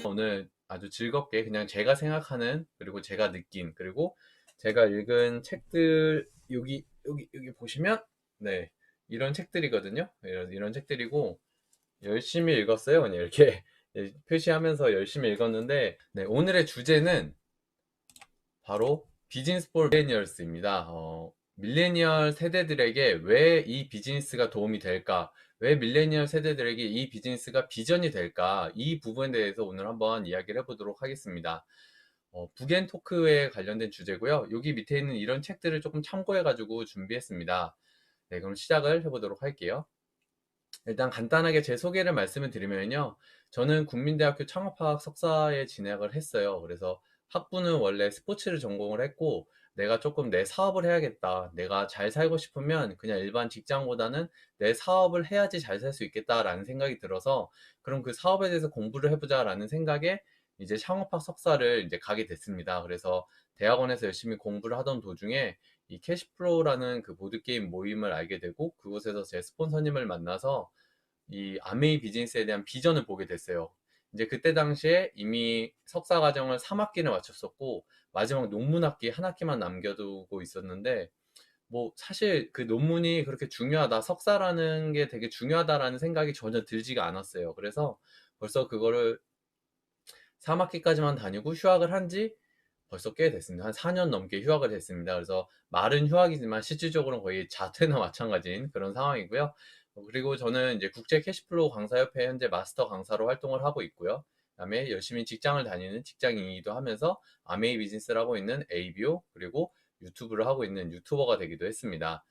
오늘 아주 즐겁게 그냥 제가 생각하는, 그리고 제가 느낀, 그리고 제가 읽은 책들, 여기 보시면, 네, 이런 책들이거든요. 이런 책들이고, 열심히 읽었어요. 그냥 이렇게 표시하면서 열심히 읽었는데, 네, 오늘의 주제는 바로 비즈니스 폴 밀레니얼스입니다. 밀레니얼 세대들에게 왜 이 비즈니스가 도움이 될까? 왜 밀레니얼 세대들에게 이 비즈니스가 비전이 될까? 이 부분에 대해서 오늘 한번 이야기를 해보도록 하겠습니다. 북앤토크에 관련된 주제고요. 여기 밑에 있는 이런 책들을 조금 참고해가지고 준비했습니다. 네, 그럼 시작을 해보도록 할게요. 일단 간단하게 제 소개를 말씀을 드리면요. 저는 국민대학교 창업학 석사에 진학을 했어요. 그래서 학부는 원래 스포츠를 전공을 했고, 내가 조금 내 사업을 해야겠다. 내가 잘 살고 싶으면 그냥 일반 직장보다는 내 사업을 해야지 잘 살 수 있겠다라는 생각이 들어서, 그럼 그 사업에 대해서 공부를 해보자라는 생각에 이제 창업학 석사를 이제 가게 됐습니다. 그래서 대학원에서 열심히 공부를 하던 도중에 이 캐시프로라는 그 보드게임 모임을 알게 되고, 그곳에서 제 스폰서님을 만나서 이 아메이 비즈니스에 대한 비전을 보게 됐어요. 이제 그때 당시에 이미 석사 과정을 3학기를 마쳤었고, 마지막 논문 학기 한 학기만 남겨두고 있었는데, 뭐 사실 그 논문이 그렇게 중요하다, 석사라는 게 되게 중요하다라는 생각이 전혀 들지가 않았어요. 그래서 벌써 그거를 3학기까지만 다니고 휴학을 한지 벌써 꽤 됐습니다. 한 4년 넘게 휴학을 했습니다. 그래서 말은 휴학이지만 실질적으로는 거의 자퇴나 마찬가지인 그런 상황이고요. 그리고 저는 이제 국제 캐시플로우 강사협회 현재 마스터 강사로 활동을 하고 있고요. 그다음에 열심히 직장을 다니는 직장인이기도 하면서 아메이 비즈니스를 하고 있는 ABO, 그리고 유튜브를 하고 있는 유튜버가 되기도 했습니다.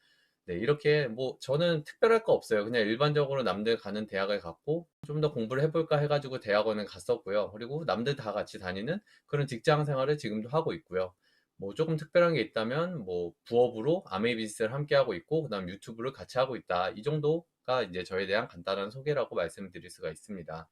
네, 이렇게 뭐 저는 특별할 거 없어요. 그냥 일반적으로 남들 가는 대학을 갔고 좀 더 공부를 해볼까 해가지고 대학원을 갔었고요. 그리고 남들 다 같이 다니는 그런 직장 생활을 지금도 하고 있고요. 뭐 조금 특별한 게 있다면 뭐 부업으로 아메이 비즈니스를 함께 하고 있고, 그다음 유튜브를 같이 하고 있다. 이 정도가 이제 저에 대한 간단한 소개라고 말씀을 드릴 수가 있습니다.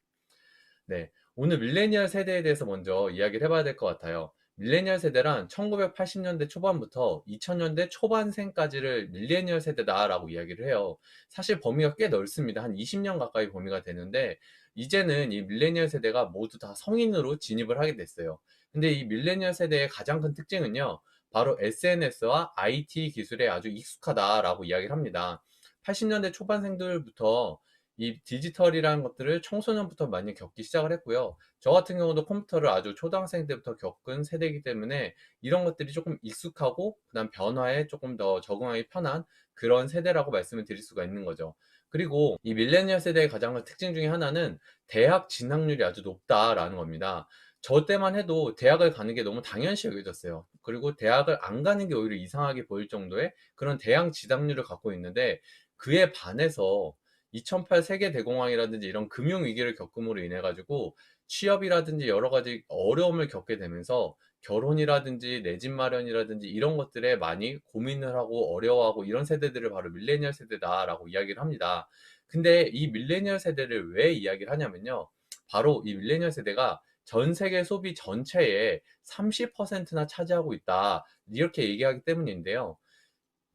네, 오늘 밀레니얼 세대에 대해서 먼저 이야기를 해봐야 될 것 같아요. 밀레니얼 세대란 1980년대 초반부터 2000년대 초반생까지를 밀레니얼 세대다라고 이야기를 해요. 사실 범위가 꽤 넓습니다. 한 20년 가까이 범위가 되는데, 이제는 이 밀레니얼 세대가 모두 다 성인으로 진입을 하게 됐어요. 근데 이 밀레니얼 세대의 가장 큰 특징은요, 바로 SNS와 IT 기술에 아주 익숙하다라고 이야기를 합니다. 80년대 초반생들부터 이 디지털이라는 것들을 청소년부터 많이 겪기 시작을 했고요. 저 같은 경우도 컴퓨터를 아주 초등학생 때부터 겪은 세대이기 때문에 이런 것들이 조금 익숙하고, 그다음 변화에 조금 더 적응하기 편한 그런 세대라고 말씀을 드릴 수가 있는 거죠. 그리고 이 밀레니얼 세대의 가장 큰 특징 중에 하나는 대학 진학률이 아주 높다라는 겁니다. 저 때만 해도 대학을 가는 게 너무 당연시 여겨졌어요. 그리고 대학을 안 가는 게 오히려 이상하게 보일 정도의 그런 대학 진학률을 갖고 있는데, 그에 반해서 2008 세계 대공황이라든지 이런 금융 위기를 겪음으로 인해 가지고 취업이라든지 여러 가지 어려움을 겪게 되면서 결혼이라든지 내 집 마련이라든지 이런 것들에 많이 고민을 하고 어려워하고, 이런 세대들을 바로 밀레니얼 세대다라고 이야기를 합니다. 근데 이 밀레니얼 세대를 왜 이야기를 하냐면요, 바로 이 밀레니얼 세대가 전 세계 소비 전체의 30%나 차지하고 있다, 이렇게 얘기하기 때문인데요.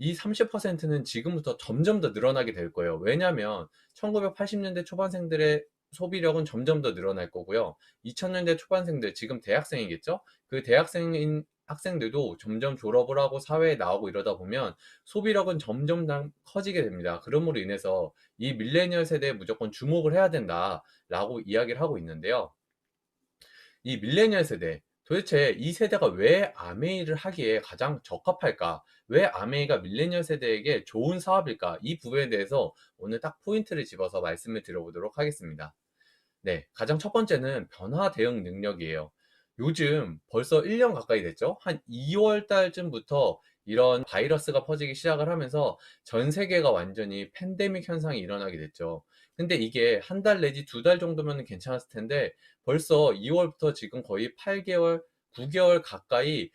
이 30%는 지금부터 점점 더 늘어나게 될 거예요. 왜냐하면 1980년대 초반생들의 소비력은 점점 더 늘어날 거고요. 2000년대 초반생들, 지금 대학생이겠죠? 그 대학생인 학생들도 점점 졸업을 하고 사회에 나오고 이러다 보면 소비력은 점점 더 커지게 됩니다. 그러므로 인해서 이 밀레니얼 세대에 무조건 주목을 해야 된다라고 이야기를 하고 있는데요. 이 밀레니얼 세대, 도대체 이 세대가 왜 아메이를 하기에 가장 적합할까? 왜 아메이가 밀레니얼 세대에게 좋은 사업일까? 이 부분에 대해서 오늘 딱 포인트를 집어서 말씀을 드려보도록 하겠습니다. 네, 가장 첫 번째는 변화 대응 능력이에요. 요즘 벌써 1년 가까이 됐죠? 한 2월 달쯤부터 이런 바이러스가 퍼지기 시작을 하면서 전 세계가 완전히 팬데믹 현상이 일어나게 됐죠. 근데 이게 한 달 내지 2달 정도면 괜찮았을 텐데, 벌써 2월부터 지금 거의 8개월, 9개월 가까이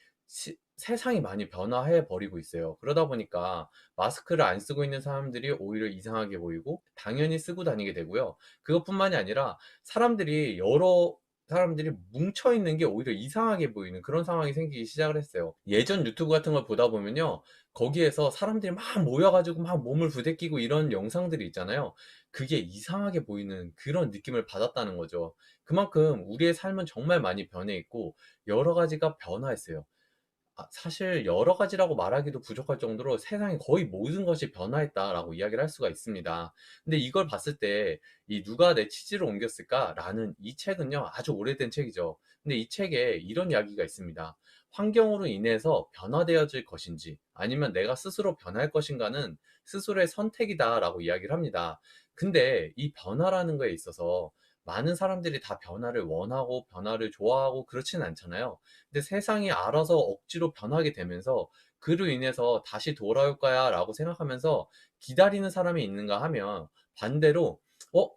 세상이 많이 변화해 버리고 있어요. 그러다 보니까 마스크를 안 쓰고 있는 사람들이 오히려 이상하게 보이고, 당연히 쓰고 다니게 되고요. 그것뿐만이 아니라 사람들이 여러 사람들이 뭉쳐 있는 게 오히려 이상하게 보이는 그런 상황이 생기기 시작을 했어요. 예전 유튜브 같은 걸 보다 보면요. 거기에서 사람들이 막 모여가지고 막 몸을 부대끼고 이런 영상들이 있잖아요. 그게 이상하게 보이는 그런 느낌을 받았다는 거죠. 그만큼 우리의 삶은 정말 많이 변해 있고 여러 가지가 변화했어요. 사실 여러 가지라고 말하기도 부족할 정도로 세상의 거의 모든 것이 변화했다라고 이야기를 할 수가 있습니다. 근데 이걸 봤을 때 이 누가 내 치지를 옮겼을까라는 이 책은요, 아주 오래된 책이죠. 근데 이 책에 이런 이야기가 있습니다. 환경으로 인해서 변화되어질 것인지 아니면 내가 스스로 변할 것인가는 스스로의 선택이다라고 이야기를 합니다. 근데 이 변화라는 거에 있어서 많은 사람들이 다 변화를 원하고 변화를 좋아하고 그렇지는 않잖아요. 근데 세상이 알아서 억지로 변하게 되면서 그로 인해서 다시 돌아올 거야 라고 생각하면서 기다리는 사람이 있는가 하면 반대로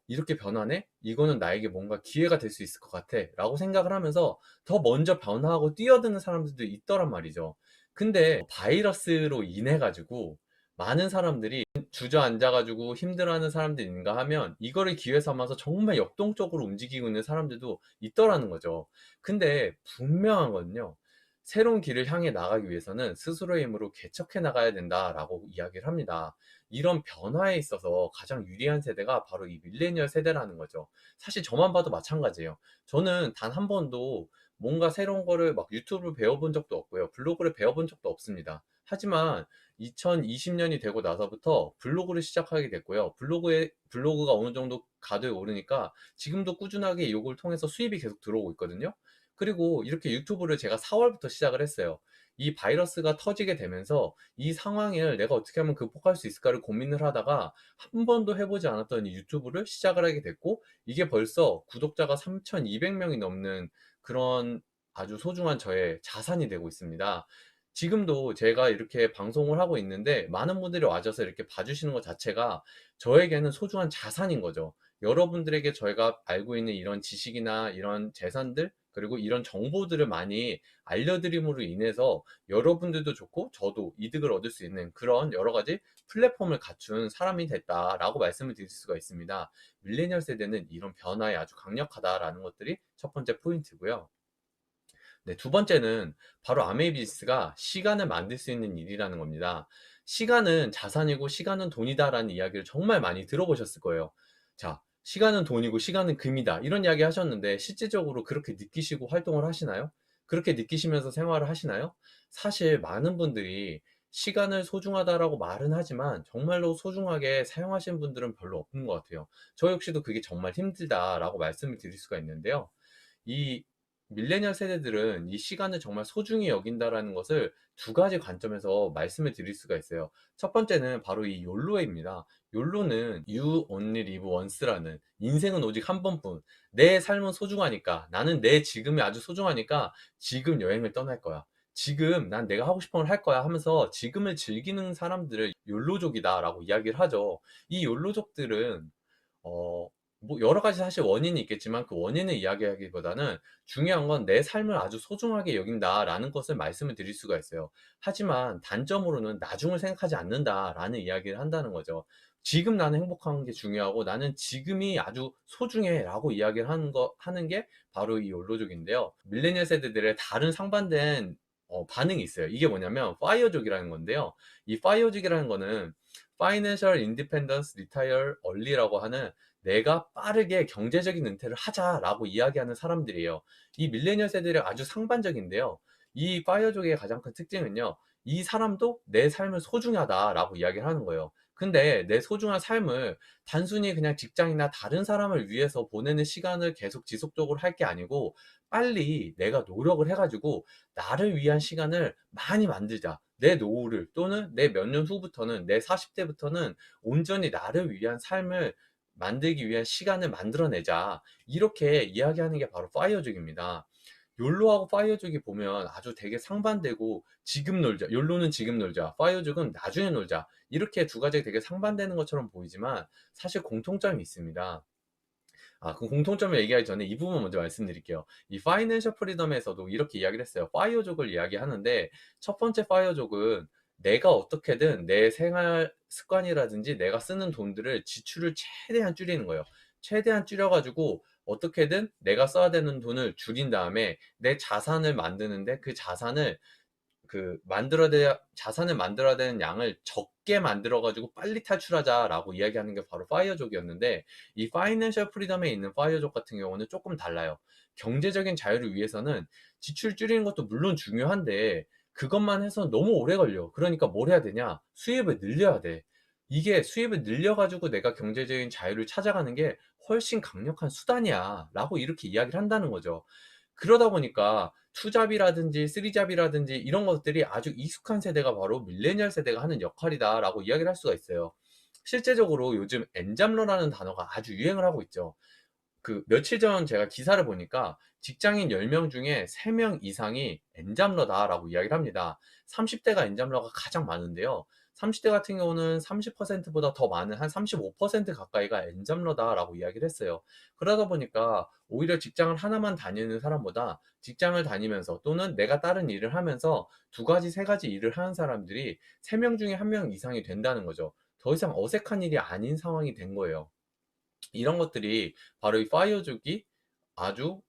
이렇게 변하네? 이거는 나에게 뭔가 기회가 될 수 있을 것 같아 라고 생각을 하면서 더 먼저 변화하고 뛰어드는 사람들도 있더란 말이죠. 근데 바이러스로 인해 가지고 많은 사람들이 주저앉아가지고 힘들어하는 사람들이 있는가 하면 이거를 기회 삼아서 정말 역동적으로 움직이고 있는 사람들도 있더라는 거죠. 근데 분명한 건요. 새로운 길을 향해 나가기 위해서는 스스로의 힘으로 개척해 나가야 된다라고 이야기를 합니다. 이런 변화에 있어서 가장 유리한 세대가 바로 이 밀레니얼 세대라는 거죠. 사실 저만 봐도 마찬가지예요. 저는 단 한 번도 뭔가 새로운 거를 막 유튜브를 배워본 적도 없고요. 블로그를 배워본 적도 없습니다. 하지만 2020년이 되고 나서부터 블로그를 시작하게 됐고요. 블로그가 어느 정도 가도에 오르니까 지금도 꾸준하게 이걸 통해서 수입이 계속 들어오고 있거든요. 그리고 이렇게 유튜브를 제가 4월부터 시작을 했어요. 이 바이러스가 터지게 되면서 이 상황을 내가 어떻게 하면 극복할 수 있을까를 고민을 하다가 한 번도 해보지 않았던 이 유튜브를 시작을 하게 됐고, 이게 벌써 구독자가 3,200명이 넘는 그런 아주 소중한 저의 자산이 되고 있습니다. 지금도 제가 이렇게 방송을 하고 있는데 많은 분들이 와줘서 이렇게 봐주시는 것 자체가 저에게는 소중한 자산인 거죠. 여러분들에게 저희가 알고 있는 이런 지식이나 이런 재산들, 그리고 이런 정보들을 많이 알려드림으로 인해서 여러분들도 좋고 저도 이득을 얻을 수 있는 그런 여러 가지 플랫폼을 갖춘 사람이 됐다라고 말씀을 드릴 수가 있습니다. 밀레니얼 세대는 이런 변화에 아주 강력하다라는 것들이 첫 번째 포인트고요. 네, 두 번째는 바로 아메이비스가 시간을 만들 수 있는 일이라는 겁니다. 시간은 자산이고 시간은 돈이다라는 이야기를 정말 많이 들어보셨을 거예요. 자, 시간은 돈이고 시간은 금이다. 이런 이야기 하셨는데 실질적으로 그렇게 느끼시고 활동을 하시나요? 그렇게 느끼시면서 생활을 하시나요? 사실 많은 분들이 시간을 소중하다라고 말은 하지만 정말로 소중하게 사용하시는 분들은 별로 없는 것 같아요. 저 역시도 그게 정말 힘들다라고 말씀을 드릴 수가 있는데요. 이 밀레니얼 세대들은 이 시간을 정말 소중히 여긴다라는 것을 두 가지 관점에서 말씀을 드릴 수가 있어요. 첫 번째는 바로 이 욜로입니다. 욜로는 You Only Live Once라는, 인생은 오직 한 번뿐. 내 삶은 소중하니까, 나는 내 지금이 아주 소중하니까 지금 여행을 떠날 거야. 지금 난 내가 하고 싶은 걸 할 거야 하면서 지금을 즐기는 사람들을 욜로족이다라고 이야기를 하죠. 이 욜로족들은 어, 뭐 여러 가지 사실 원인이 있겠지만 그 원인을 이야기하기보다는 중요한 건 내 삶을 아주 소중하게 여긴다라는 것을 말씀을 드릴 수가 있어요. 하지만 단점으로는 나중을 생각하지 않는다라는 이야기를 한다는 거죠. 지금 나는 행복한 게 중요하고 나는 지금이 아주 소중해라고 이야기를 하는 게 바로 이 욜로족인데요. 밀레니얼 세대들의 다른 상반된 반응이 있어요. 이게 뭐냐면 파이어족이라는 건데요. 이 파이어족이라는 거는 Financial Independence Retire Early라고 하는, 내가 빠르게 경제적인 은퇴를 하자라고 이야기하는 사람들이에요. 이 밀레니얼 세대의 아주 상반적인데요. 이 파이어족의 가장 큰 특징은요. 이 사람도 내 삶을 소중하다라고 이야기를 하는 거예요. 근데 내 소중한 삶을 단순히 그냥 직장이나 다른 사람을 위해서 보내는 시간을 계속 지속적으로 할 게 아니고 빨리 내가 노력을 해가지고 나를 위한 시간을 많이 만들자. 내 노후를, 또는 내 몇 년 후부터는, 내 40대부터는 온전히 나를 위한 삶을 만들기 위한 시간을 만들어내자. 이렇게 이야기하는 게 바로 파이어족입니다. 욜로하고 파이어족이 보면 아주 되게 상반되고, 지금 놀자. 욜로는 지금 놀자. 파이어족은 나중에 놀자. 이렇게 두 가지가 되게 상반되는 것처럼 보이지만 사실 공통점이 있습니다. 그 공통점을 얘기하기 전에 이 부분 먼저 말씀드릴게요. 이 파이낸셜 프리덤에서도 이렇게 이야기를 했어요. 파이어족을 이야기하는데 첫 번째 파이어족은 내가 어떻게든 내 생활 습관이라든지 내가 쓰는 돈들을 지출을 최대한 줄이는 거예요. 최대한 줄여가지고 어떻게든 내가 써야 되는 돈을 줄인 다음에 내 자산을 만드는데 그 자산을 만들어야 되는 양을 적게 만들어 가지고 빨리 탈출하자라고 이야기하는 게 바로 파이어족이었는데, 이 파이낸셜 프리덤에 있는 파이어족 같은 경우는 조금 달라요. 경제적인 자유를 위해서는 지출 줄이는 것도 물론 중요한데 그것만 해서 너무 오래 걸려. 그러니까 뭘 해야 되냐? 수입을 늘려야 돼. 이게 수입을 늘려 가지고 내가 경제적인 자유를 찾아가는 게 훨씬 강력한 수단이야라고 이렇게 이야기를 한다는 거죠. 그러다 보니까 투잡이라든지 쓰리잡이라든지 이런 것들이 아주 익숙한 세대가 바로 밀레니얼 세대가 하는 역할이다라고 이야기를 할 수가 있어요. 실제적으로 요즘 엔잡러라는 단어가 아주 유행을 하고 있죠. 그 며칠 전 제가 기사를 보니까 직장인 10명 중에 3명 이상이 엔잡러다라고 이야기를 합니다. 30대가 엔잡러가 가장 많은데요. 30대 같은 경우는 30%보다 더 많은 한 35% 가까이가 엔잡러다라고 이야기를 했어요. 그러다 보니까 오히려 직장을 하나만 다니는 사람보다 직장을 다니면서 또는 내가 다른 일을 하면서 두 가지, 세 가지 일을 하는 사람들이 3명 중에 1명 이상이 된다는 거죠. 더 이상 어색한 일이 아닌 상황이 된 거예요. 이런 것들이 바로 이 파이어족이 아주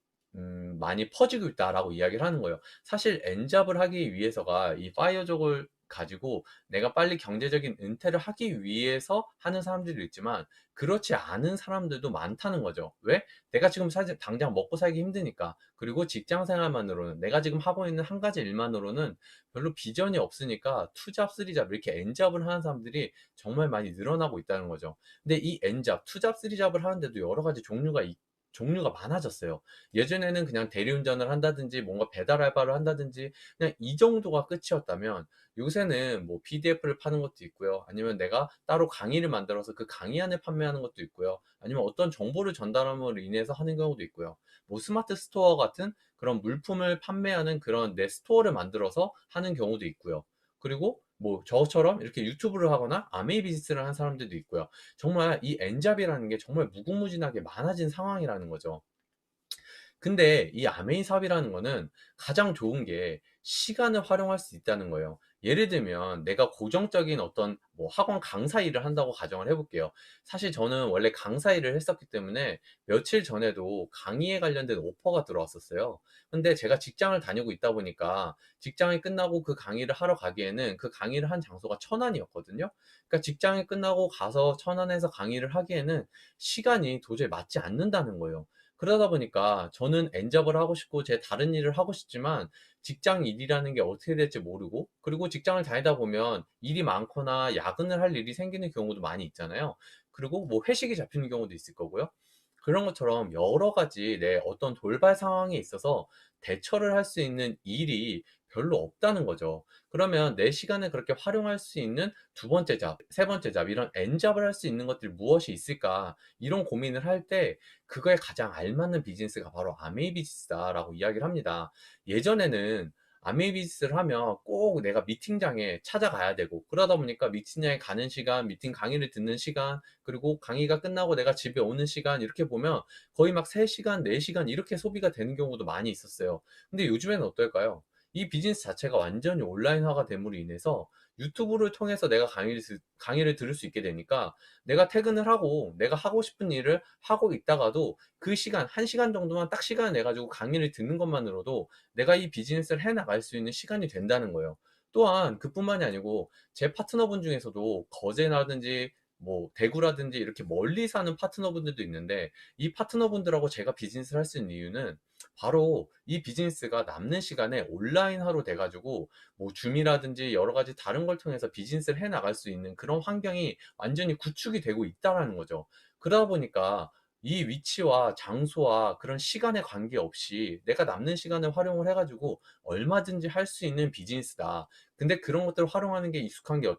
많이 퍼지고 있다라고 이야기를 하는 거예요. 사실 엔잡을 하기 위해서가 이 파이어족을 가지고 내가 빨리 경제적인 은퇴를 하기 위해서 하는 사람들도 있지만 그렇지 않은 사람들도 많다는 거죠. 왜? 내가 지금 사실 당장 먹고 살기 힘드니까. 그리고 직장 생활만으로는 내가 지금 하고 있는 한 가지 일만으로는 별로 비전이 없으니까 투잡, 쓰리잡 이렇게 엔잡을 하는 사람들이 정말 많이 늘어나고 있다는 거죠. 근데 이 N잡, 투잡, 쓰리잡을 하는데도 여러 가지 종류가 많아졌어요. 예전에는 그냥 대리운전을 한다든지 뭔가 배달 알바를 한다든지 그냥 이 정도가 끝이었다면 요새는 뭐 PDF를 파는 것도 있고요. 아니면 내가 따로 강의를 만들어서 그 강의안을 판매하는 것도 있고요. 아니면 어떤 정보를 전달함으로 인해서 하는 경우도 있고요. 뭐 스마트 스토어 같은 그런 물품을 판매하는 그런 내 스토어를 만들어서 하는 경우도 있고요. 그리고 뭐 저처럼 이렇게 유튜브를 하거나 아메이 비즈니스를 하는 사람들도 있고요. 정말 이 엔잡이라는 게 정말 무궁무진하게 많아진 상황이라는 거죠. 근데 이 아메이 사업이라는 거는 가장 좋은 게 시간을 활용할 수 있다는 거예요. 예를 들면 내가 고정적인 어떤 뭐 학원 강사 일을 한다고 가정을 해볼게요. 사실 저는 원래 강사 일을 했었기 때문에 며칠 전에도 강의에 관련된 오퍼가 들어왔었어요. 근데 제가 직장을 다니고 있다 보니까 직장이 끝나고 그 강의를 하러 가기에는 그 강의를 한 장소가 천안이었거든요. 그러니까 직장이 끝나고 가서 천안에서 강의를 하기에는 시간이 도저히 맞지 않는다는 거예요. 그러다 보니까 저는 엔잡을 하고 싶고 제 다른 일을 하고 싶지만 직장 일이라는 게 어떻게 될지 모르고, 그리고 직장을 다니다 보면 일이 많거나 야근을 할 일이 생기는 경우도 많이 있잖아요. 그리고 뭐 회식이 잡히는 경우도 있을 거고요. 그런 것처럼 여러 가지 내 어떤 돌발 상황에 있어서 대처를 할 수 있는 일이 별로 없다는 거죠. 그러면 내 시간을 그렇게 활용할 수 있는 두 번째 잡, 세 번째 잡, 이런 N잡을 할 수 있는 것들이 무엇이 있을까? 이런 고민을 할 때 그거에 가장 알맞는 비즈니스가 바로 아메이 비즈니스다라고 이야기를 합니다. 예전에는 아메이 비즈니스를 하면 꼭 내가 미팅장에 찾아가야 되고, 그러다 보니까 미팅장에 가는 시간, 미팅 강의를 듣는 시간, 그리고 강의가 끝나고 내가 집에 오는 시간 이렇게 보면 거의 막 3시간, 4시간 이렇게 소비가 되는 경우도 많이 있었어요. 근데 요즘에는 어떨까요? 이 비즈니스 자체가 완전히 온라인화가 됨으로 인해서 유튜브를 통해서 내가 강의를 들을 수 있게 되니까 내가 퇴근을 하고 내가 하고 싶은 일을 하고 있다가도 그 시간, 1시간 정도만 딱 시간을 내 가지고 강의를 듣는 것만으로도 내가 이 비즈니스를 해 나갈 수 있는 시간이 된다는 거예요. 또한 그뿐만이 아니고 제 파트너분 중에서도 거제라든지 뭐 대구라든지 이렇게 멀리 사는 파트너분들도 있는데, 이 파트너분들하고 제가 비즈니스를 할 수 있는 이유는 바로 이 비즈니스가 남는 시간에 온라인화로 돼 가지고 뭐 줌이라든지 여러 가지 다른 걸 통해서 비즈니스를 해 나갈 수 있는 그런 환경이 완전히 구축이 되고 있다라는 거죠. 그러다 보니까 이 위치와 장소와 그런 시간에 관계없이 내가 남는 시간을 활용을 해 가지고 얼마든지 할 수 있는 비즈니스다. 근데 그런 것들을 활용하는 게 익숙한 게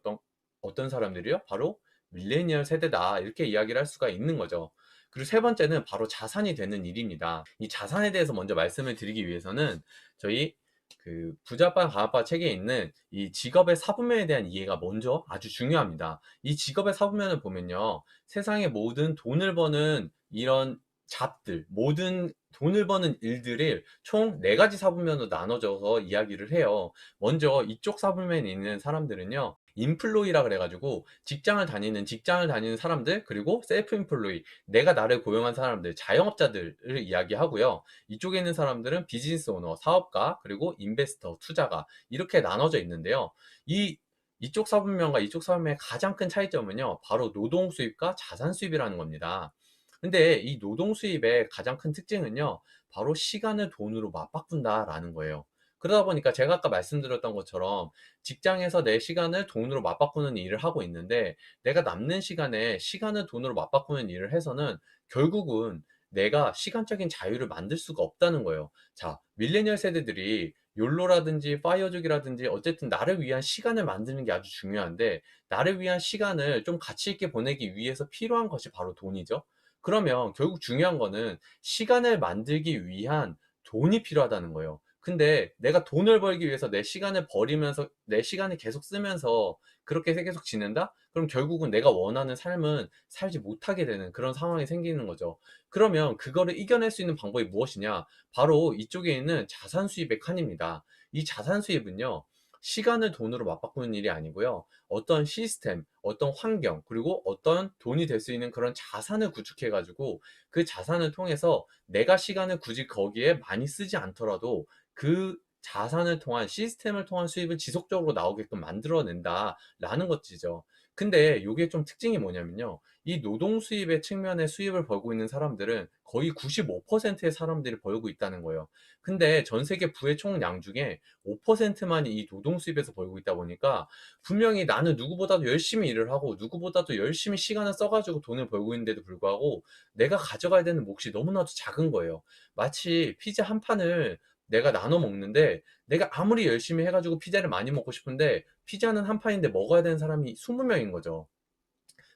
어떤 사람들이요? 바로 밀레니얼 세대다. 이렇게 이야기를 할 수가 있는 거죠. 그리고 세 번째는 바로 자산이 되는 일입니다. 이 자산에 대해서 먼저 말씀을 드리기 위해서는 저희 그 부자빠 가아빠 책에 있는 이 직업의 사부면에 대한 이해가 먼저 아주 중요합니다. 이 직업의 사부면을 보면요, 세상의 모든 돈을 버는 이런 잡들, 모든 돈을 버는 일들을 총 4가지 사부면으로 나눠져서 이야기를 해요. 먼저 이쪽 사부면에 있는 사람들은요, 인플로이라 그래가지고 직장을 다니는 사람들, 그리고 셀프 인플로이, 내가 나를 고용한 사람들, 자영업자들을 이야기하고요. 이쪽에 있는 사람들은 비즈니스 오너, 사업가, 그리고 인베스터, 투자가 이렇게 나눠져 있는데요. 이 이쪽 사분면과 이쪽 사분면의 가장 큰 차이점은요, 바로 노동 수입과 자산 수입이라는 겁니다. 근데 이 노동 수입의 가장 큰 특징은요, 바로 시간을 돈으로 맞바꾼다라는 거예요. 그러다 보니까 제가 아까 말씀드렸던 것처럼 직장에서 내 시간을 돈으로 맞바꾸는 일을 하고 있는데, 내가 남는 시간에 시간을 돈으로 맞바꾸는 일을 해서는 결국은 내가 시간적인 자유를 만들 수가 없다는 거예요. 자, 밀레니얼 세대들이 욜로라든지 파이어족이라든지 어쨌든 나를 위한 시간을 만드는 게 아주 중요한데, 나를 위한 시간을 좀 가치 있게 보내기 위해서 필요한 것이 바로 돈이죠. 그러면 결국 중요한 거는 시간을 만들기 위한 돈이 필요하다는 거예요. 근데 내가 돈을 벌기 위해서 내 시간을 버리면서 내 시간을 계속 쓰면서 그렇게 계속 지낸다? 그럼 결국은 내가 원하는 삶은 살지 못하게 되는 그런 상황이 생기는 거죠. 그러면 그거를 이겨낼 수 있는 방법이 무엇이냐? 바로 이쪽에 있는 자산 수입의 칸입니다. 이 자산 수입은요, 시간을 돈으로 맞바꾸는 일이 아니고요. 어떤 시스템, 어떤 환경, 그리고 어떤 돈이 될 수 있는 그런 자산을 구축해가지고 그 자산을 통해서 내가 시간을 굳이 거기에 많이 쓰지 않더라도 그 자산을 통한 시스템을 통한 수입을 지속적으로 나오게끔 만들어낸다라는 것이죠. 근데 이게 좀 특징이 뭐냐면요. 이 노동 수입의 측면에 수입을 벌고 있는 사람들은 거의 95%의 사람들이 벌고 있다는 거예요. 근데 전 세계 부의 총량 중에 5%만이 이 노동 수입에서 벌고 있다 보니까 분명히 나는 누구보다도 열심히 일을 하고 누구보다도 열심히 시간을 써가지고 돈을 벌고 있는데도 불구하고 내가 가져가야 되는 몫이 너무나도 작은 거예요. 마치 피자 한 판을 내가 나눠 먹는데 내가 아무리 열심히 해가지고 피자를 많이 먹고 싶은데 피자는 한 판인데 먹어야 되는 사람이 20명인 거죠.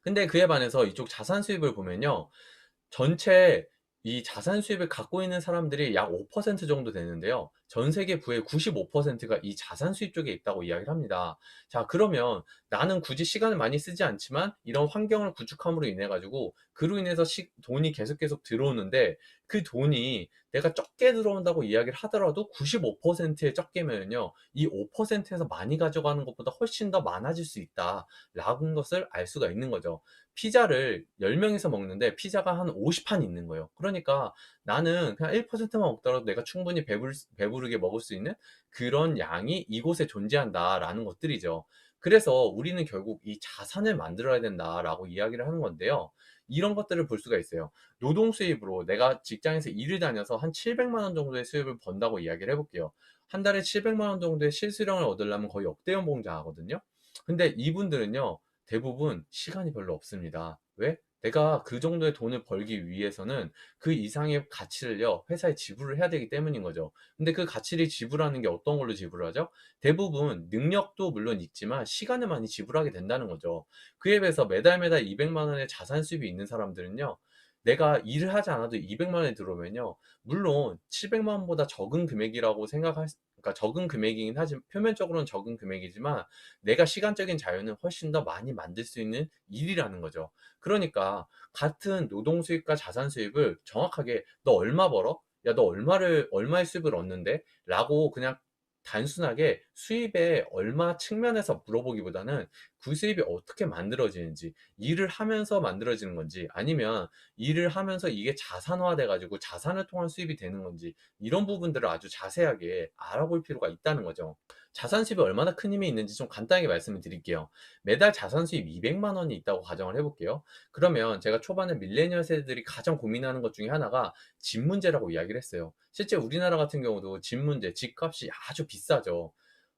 근데 그에 반해서 이쪽 자산 수입을 보면요. 전체 이 자산 수입을 갖고 있는 사람들이 약 5% 정도 되는데요. 전 세계 부의 95%가 이 자산 수입 쪽에 있다고 이야기를 합니다. 자, 그러면 나는 굳이 시간을 많이 쓰지 않지만 이런 환경을 구축함으로 인해 가지고 그로 인해서 돈이 계속 들어오는데 그 돈이 내가 적게 들어온다고 이야기를 하더라도 95%의 적게면요. 이 5%에서 많이 가져가는 것보다 훨씬 더 많아질 수 있다라는 것을 알 수가 있는 거죠. 피자를 10명이서 먹는데 피자가 한 50판이 있는 거예요. 그러니까 나는 그냥 1%만 먹더라도 내가 충분히 배부르게 먹을 수 있는 그런 양이 이곳에 존재한다라는 것들이죠. 그래서 우리는 결국 이 자산을 만들어야 된다라고 이야기를 하는 건데요. 이런 것들을 볼 수가 있어요. 노동 수입으로 내가 직장에서 일을 다녀서 한 700만 원 정도의 수입을 번다고 이야기를 해볼게요. 한 달에 700만 원 정도의 실수령을 얻으려면 거의 억대 연봉자 하거든요. 근데 이분들은요, 대부분 시간이 별로 없습니다. 왜? 내가 그 정도의 돈을 벌기 위해서는 그 이상의 가치를요, 회사에 지불을 해야 되기 때문인 거죠. 근데 그 가치를 지불하는 게 어떤 걸로 지불을 하죠? 대부분 능력도 물론 있지만 시간을 많이 지불하게 된다는 거죠. 그에 비해서 매달 200만 원의 자산 수입이 있는 사람들은요, 내가 일을 하지 않아도 200만 원이 들어오면요, 물론 700만 원보다 적은 금액이라고 그러니까 적은 금액이긴 하지만, 표면적으로는 적은 금액이지만, 내가 시간적인 자유는 훨씬 더 많이 만들 수 있는 일이라는 거죠. 그러니까 같은 노동 수입과 자산 수입을 정확하게 너 얼마 벌어? 야, 너 얼마의 수입을 얻는데? 라고 그냥 단순하게 수입의 얼마 측면에서 물어보기보다는 그 수입이 어떻게 만들어지는지, 일을 하면서 만들어지는 건지, 아니면 일을 하면서 이게 자산화돼 가지고 자산을 통한 수입이 되는 건지, 이런 부분들을 아주 자세하게 알아볼 필요가 있다는 거죠. 자산 수입이 얼마나 큰 힘이 있는지 좀 간단하게 말씀을 드릴게요. 매달 자산 수입 200만 원이 있다고 가정을 해볼게요. 그러면 제가 초반에 밀레니얼 세대들이 가장 고민하는 것 중에 하나가 집 문제라고 이야기를 했어요. 실제 우리나라 같은 경우도 집 문제, 집값이 아주 비싸죠.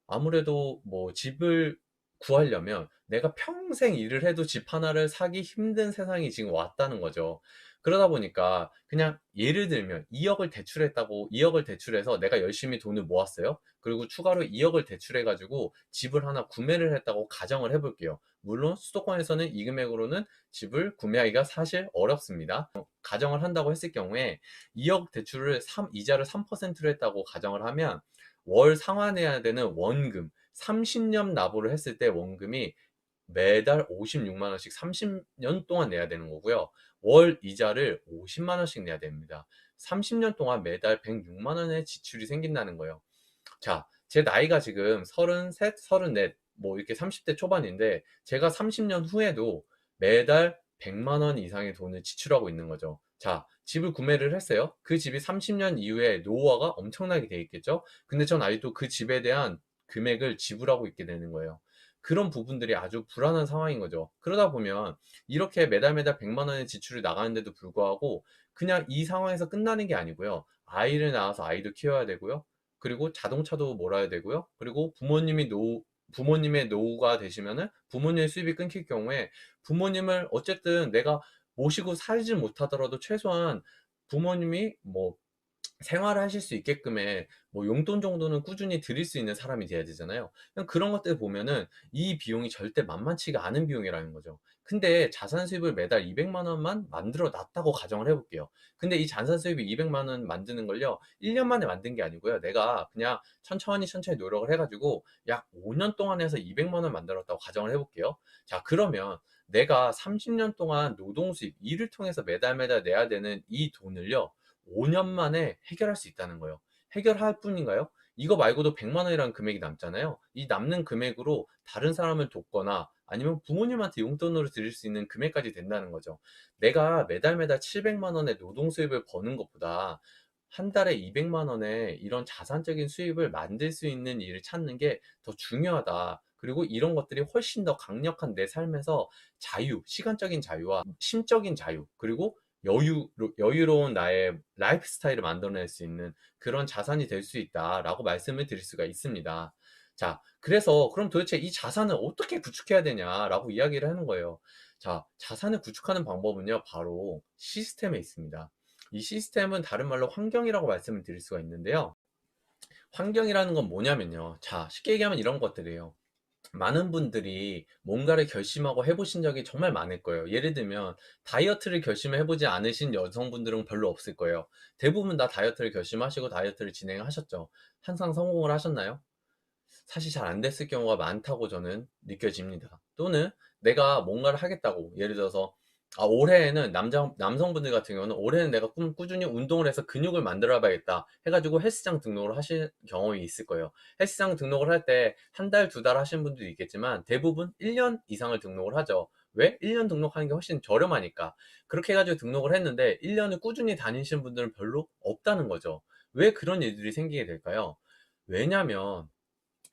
아무래도 뭐 집을 구하려면 내가 평생 일을 해도 집 하나를 사기 힘든 세상이 지금 왔다는 거죠. 그러다 보니까 그냥 예를 들면 2억을 대출했다고, 2억을 대출해서 내가 열심히 돈을 모았어요. 그리고 추가로 2억을 대출해가지고 집을 하나 구매를 했다고 가정을 해볼게요. 물론 수도권에서는 이 금액으로는 집을 구매하기가 사실 어렵습니다. 가정을 한다고 했을 경우에 2억 대출을 이자를 3%로 했다고 가정을 하면 월 상환해야 되는 원금, 30년 납부를 했을 때 원금이 매달 56만 원씩 30년 동안 내야 되는 거고요. 월 이자를 50만 원씩 내야 됩니다. 30년 동안 매달 106만 원의 지출이 생긴다는 거예요. 자, 제 나이가 지금 33, 34. 뭐 이렇게 30대 초반인데 제가 30년 후에도 매달 100만 원 이상의 돈을 지출하고 있는 거죠. 자, 집을 구매를 했어요. 그 집이 30년 이후에 노후화가 엄청나게 돼 있겠죠. 근데 전 아직도 그 집에 대한 금액을 지불하고 있게 되는 거예요. 그런 부분들이 아주 불안한 상황인 거죠. 그러다 보면 이렇게 매달 매달 100만 원의 지출이 나가는데도 불구하고 그냥 이 상황에서 끝나는 게 아니고요. 아이를 낳아서 아이도 키워야 되고요. 그리고 자동차도 몰아야 되고요. 그리고 부모님의 노후가 되시면은 부모님의 수입이 끊길 경우에 부모님을 어쨌든 내가 모시고 살지 못하더라도 최소한 부모님이 뭐 생활을 하실 수 있게끔의 뭐 용돈 정도는 꾸준히 드릴 수 있는 사람이 돼야 되잖아요. 그냥 그런 것들 보면은 이 비용이 절대 만만치가 않은 비용이라는 거죠. 근데 자산 수입을 매달 200만 원만 만들어 놨다고 가정을 해볼게요. 근데 이 자산 수입이 200만 원 만드는 걸요, 1년 만에 만든 게 아니고요. 내가 그냥 천천히 천천히 노력을 해가지고 약 5년 동안 해서 200만 원 만들었다고 가정을 해볼게요. 자, 그러면 내가 30년 동안 노동 수입, 일을 통해서 매달 매달 내야 되는 이 돈을요, 5년 만에 해결할 수 있다는 거예요. 해결할 뿐인가요? 이거 말고도 100만 원이라는 금액이 남잖아요. 이 남는 금액으로 다른 사람을 돕거나 아니면 부모님한테 용돈으로 드릴 수 있는 금액까지 된다는 거죠. 내가 매달 매달 700만 원의 노동 수입을 버는 것보다 한 달에 200만 원의 이런 자산적인 수입을 만들 수 있는 일을 찾는 게 더 중요하다. 그리고 이런 것들이 훨씬 더 강력한 내 삶에서 자유, 시간적인 자유와 심적인 자유, 그리고 여유로운 나의 라이프 스타일을 만들어낼 수 있는 그런 자산이 될 수 있다라고 말씀을 드릴 수가 있습니다. 자, 그래서 그럼 도대체 이 자산을 어떻게 구축해야 되냐라고 이야기를 하는 거예요. 자, 자산을 구축하는 방법은요, 바로 시스템에 있습니다. 이 시스템은 다른 말로 환경이라고 말씀을 드릴 수가 있는데요. 환경이라는 건 뭐냐면요. 자, 쉽게 얘기하면 이런 것들이에요. 많은 분들이 뭔가를 결심하고 해보신 적이 정말 많을 거예요. 예를 들면 다이어트를 결심을 해보지 않으신 여성분들은 별로 없을 거예요. 대부분 다 다이어트를 결심하시고 다이어트를 진행하셨죠. 항상 성공을 하셨나요? 사실 잘 안 됐을 경우가 많다고 저는 느껴집니다. 또는 내가 뭔가를 하겠다고, 예를 들어서 올해에는 남성분들 같은 경우는 올해는 내가 꾸준히 운동을 해서 근육을 만들어 봐야겠다 해가지고 헬스장 등록을 하실 경험이 있을 거예요. 헬스장 등록을 할 때 한 달, 두 달 하시는 분들도 있겠지만 대부분 1년 이상을 등록을 하죠. 왜? 1년 등록하는 게 훨씬 저렴하니까. 그렇게 해가지고 등록을 했는데 1년을 꾸준히 다니시는 분들은 별로 없다는 거죠. 왜 그런 일들이 생기게 될까요? 왜냐면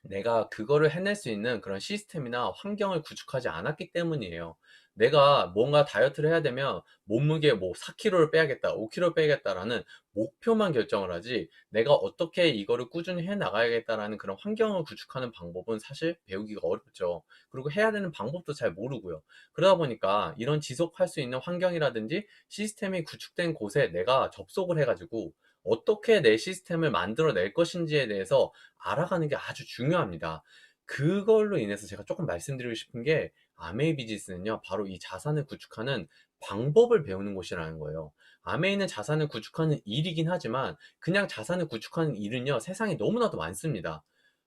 내가 그거를 해낼 수 있는 그런 시스템이나 환경을 구축하지 않았기 때문이에요. 내가 뭔가 다이어트를 해야 되면 몸무게 뭐 4kg를 빼야겠다, 5kg를 빼야겠다라는 목표만 결정을 하지, 내가 어떻게 이거를 꾸준히 해 나가야겠다라는 그런 환경을 구축하는 방법은 사실 배우기가 어렵죠. 그리고 해야 되는 방법도 잘 모르고요. 그러다 보니까 이런 지속할 수 있는 환경이라든지 시스템이 구축된 곳에 내가 접속을 해가지고 어떻게 내 시스템을 만들어낼 것인지에 대해서 알아가는 게 아주 중요합니다. 그걸로 인해서 제가 조금 말씀드리고 싶은 게, 아메이 비즈니스는요, 바로 이 자산을 구축하는 방법을 배우는 곳이라는 거예요. 아메이는 자산을 구축하는 일이긴 하지만 그냥 자산을 구축하는 일은요, 세상에 너무나도 많습니다.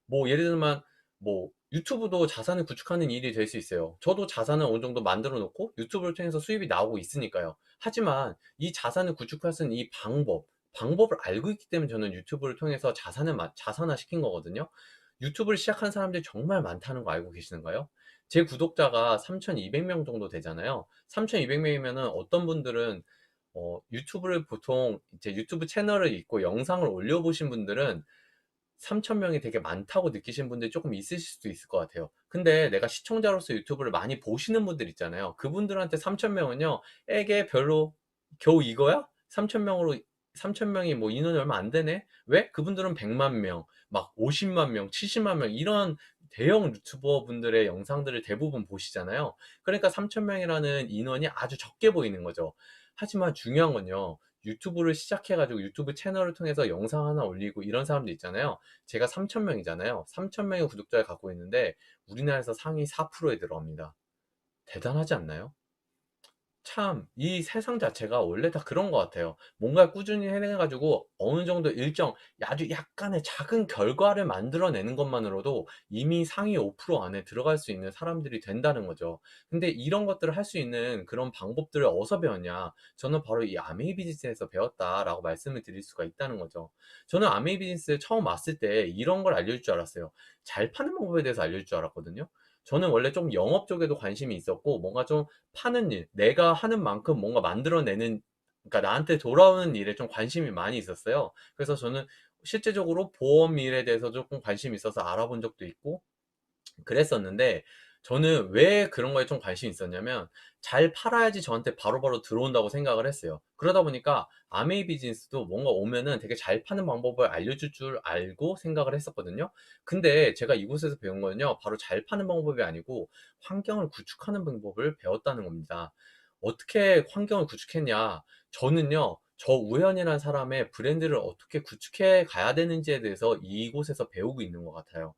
뭐 예를 들면 뭐 유튜브도 자산을 구축하는 일이 될 수 있어요. 저도 자산을 어느 정도 만들어 놓고 유튜브를 통해서 수입이 나오고 있으니까요. 하지만 이 자산을 구축할 수 있는 이 방법을 알고 있기 때문에 저는 유튜브를 통해서 자산화 시킨 거거든요. 유튜브를 시작한 사람들이 정말 많다는 거 알고 계시는가요? 제 구독자가 3,200명 정도 되잖아요. 3,200명이면은 어떤 분들은 유튜브를 보통 이제 유튜브 채널을 있고 영상을 올려보신 분들은 3,000명이 되게 많다고 느끼시는 분들이 조금 있으실 수도 있을 것 같아요. 근데 내가 시청자로서 유튜브를 많이 보시는 분들 있잖아요. 그분들한테 3,000명은요, 에게 별로 겨우 이거야? 3,000명으로 3,000명이 뭐 인원이 얼마 안 되네? 왜? 그분들은 100만 명, 막 50만 명, 70만 명 이런 대형 유튜버 분들의 영상들을 대부분 보시잖아요. 그러니까 3,000명이라는 인원이 아주 적게 보이는 거죠. 하지만 중요한 건요, 유튜브를 시작해가지고 유튜브 채널을 통해서 영상 하나 올리고 이런 사람들 있잖아요. 제가 3,000명이잖아요. 3,000명의 구독자를 갖고 있는데 우리나라에서 상위 4%에 들어갑니다. 대단하지 않나요? 참 이 세상 자체가 원래 다 그런 것 같아요. 뭔가 꾸준히 해내 가지고 어느 정도 일정 아주 약간의 작은 결과를 만들어내는 것만으로도 이미 상위 5% 안에 들어갈 수 있는 사람들이 된다는 거죠. 근데 이런 것들을 할 수 있는 그런 방법들을 어디서 배웠냐? 저는 바로 이 아메이 비즈니스에서 배웠다라고 말씀을 드릴 수가 있다는 거죠. 저는 아메이 비즈니스에 처음 왔을 때 이런 걸 알려줄 줄 알았어요. 잘 파는 방법에 대해서 알려줄 줄 알았거든요. 저는 원래 좀 영업 쪽에도 관심이 있었고 뭔가 좀 파는 일, 내가 하는 만큼 뭔가 만들어내는, 그러니까 나한테 돌아오는 일에 좀 관심이 많이 있었어요. 그래서 저는 실제적으로 보험 일에 대해서 조금 관심이 있어서 알아본 적도 있고 그랬었는데, 저는 왜 그런 거에 좀 관심이 있었냐면 잘 팔아야지 저한테 바로바로 들어온다고 생각을 했어요. 그러다 보니까 아메이 비즈니스도 뭔가 오면은 되게 잘 파는 방법을 알려줄 줄 알고 생각을 했었거든요. 근데 제가 이곳에서 배운 거는요, 바로 잘 파는 방법이 아니고 환경을 구축하는 방법을 배웠다는 겁니다. 어떻게 환경을 구축했냐? 저는요, 저 우현이라는 사람의 브랜드를 어떻게 구축해 가야 되는지에 대해서 이곳에서 배우고 있는 것 같아요.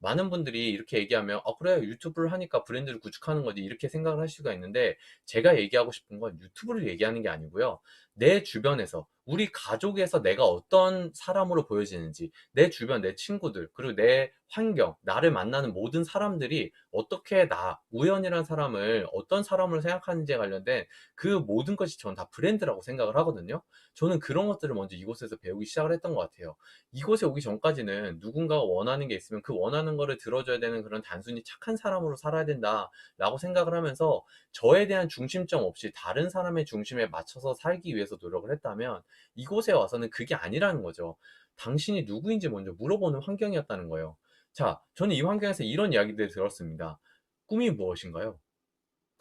많은 분들이 이렇게 얘기하면 그래 유튜브를 하니까 브랜드를 구축하는 거지 이렇게 생각을 할 수가 있는데, 제가 얘기하고 싶은 건 유튜브를 얘기하는 게 아니고요. 내 주변에서 우리 가족에서 내가 어떤 사람으로 보여지는지, 내 주변 내 친구들 그리고 내 환경, 나를 만나는 모든 사람들이 어떻게 나 우연이라는 사람을 어떤 사람으로 생각하는지에 관련된 그 모든 것이 저는 다 브랜드라고 생각을 하거든요. 저는 그런 것들을 먼저 이곳에서 배우기 시작을 했던 것 같아요. 이곳에 오기 전까지는 누군가가 원하는 게 있으면 그 원하는 거를 들어줘야 되는 그런 단순히 착한 사람으로 살아야 된다라고 생각을 하면서 저에 대한 중심점 없이 다른 사람의 중심에 맞춰서 살기 위해서 노력을 했다면, 이곳에 와서는 그게 아니라는 거죠. 당신이 누구인지 먼저 물어보는 환경이었다는 거예요. 자, 저는 이 환경에서 이런 이야기들을 들었습니다. 꿈이 무엇인가요?